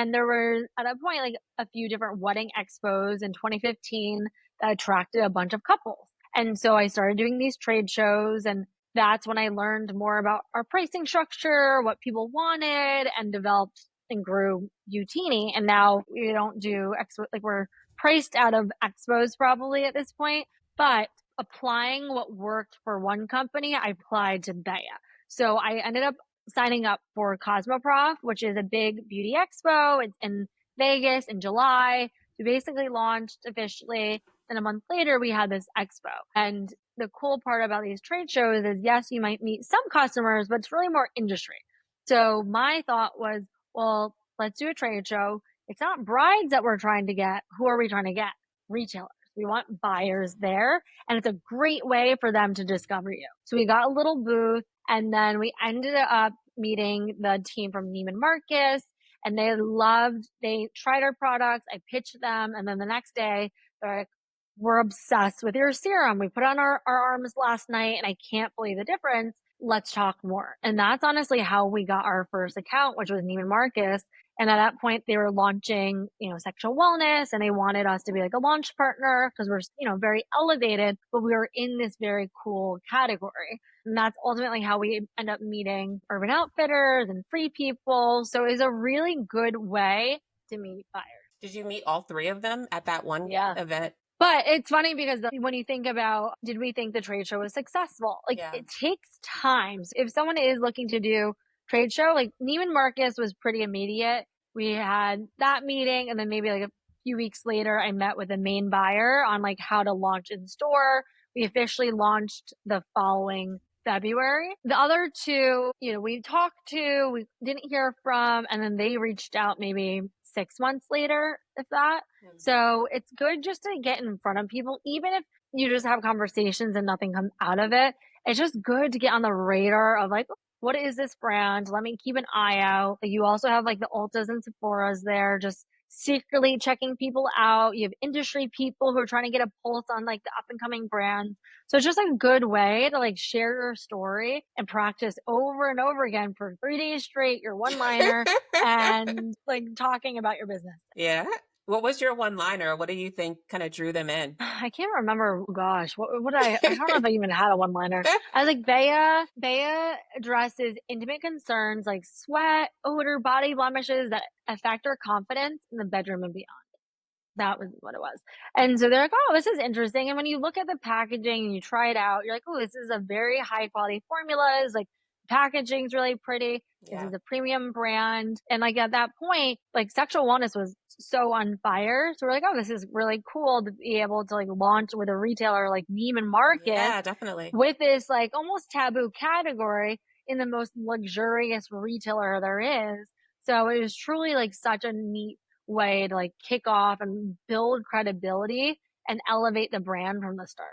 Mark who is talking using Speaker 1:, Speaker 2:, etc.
Speaker 1: then there were at a point like a few different wedding expos in 2015 that attracted a bunch of couples. And so I started doing these trade shows, and that's when I learned more about our pricing structure, what people wanted, and developed and grew Utini. And now we don't do expo, like we're priced out of expos probably at this point, but applying what worked for one company, I applied to Beia. So I ended up signing up for Cosmoprof, which is a big beauty expo. It's in Vegas in July. We basically launched officially. And a month later, we had this expo. And the cool part about these trade shows is, yes, you might meet some customers, but it's really more industry. So my thought was, well, let's do a trade show. It's not brides that we're trying to get. Who are we trying to get? Retailers. We want buyers there. And it's a great way for them to discover you. So we got a little booth, and then we ended up meeting the team from Neiman Marcus, and they tried our products. I pitched them. And then the next day, they're like, we're obsessed with your serum. We put on our arms last night and I can't believe the difference. Let's talk more. And that's honestly how we got our first account, which was Neiman Marcus. And at that point they were launching, sexual wellness, and they wanted us to be like a launch partner because we're, very elevated, but we were in this very cool category. And that's ultimately how we end up meeting Urban Outfitters and Free People. So it was a really good way to meet buyers.
Speaker 2: Did you meet all three of them at that one event?
Speaker 1: But it's funny because when you think about, did we think the trade show was successful? It takes time. So if someone is looking to do trade show, like Neiman Marcus was pretty immediate. We had that meeting, and then maybe like a few weeks later, I met with the main buyer on like how to launch in store. We officially launched the following February. The other two, we talked to, we didn't hear from, and then they reached out maybe 6 months later, if that. So it's good just to get in front of people, even if you just have conversations and nothing comes out of it. It's just good to get on the radar of like, what is this brand? Let me keep an eye out. You also have like the Ultas and Sephora's there, just secretly checking people out. You have industry people who are trying to get a pulse on like the up and coming brands. So it's just a good way to like share your story and practice over and over again for 3 days straight, your one-liner and like talking about your business.
Speaker 2: Yeah. What was your one-liner? What do you think kind of drew them in?
Speaker 1: I can't remember. Gosh, what I don't know if I even had a one-liner. I was like, Beia addresses intimate concerns like sweat, odor, body blemishes that affect our confidence in the bedroom and beyond. That was what it was. And so they're like, oh, this is interesting. And when you look at the packaging and you try it out, you're like, oh, this is a very high quality formula. It's like packaging's really pretty. This is a premium brand. And like at that point, like sexual wellness was so on fire. So we're like, oh, this is really cool to be able to like launch with a retailer like Neiman Marcus.
Speaker 2: Yeah, definitely.
Speaker 1: With this like almost taboo category in the most luxurious retailer there is. So it was truly like such a neat way to like kick off and build credibility and elevate the brand from the start.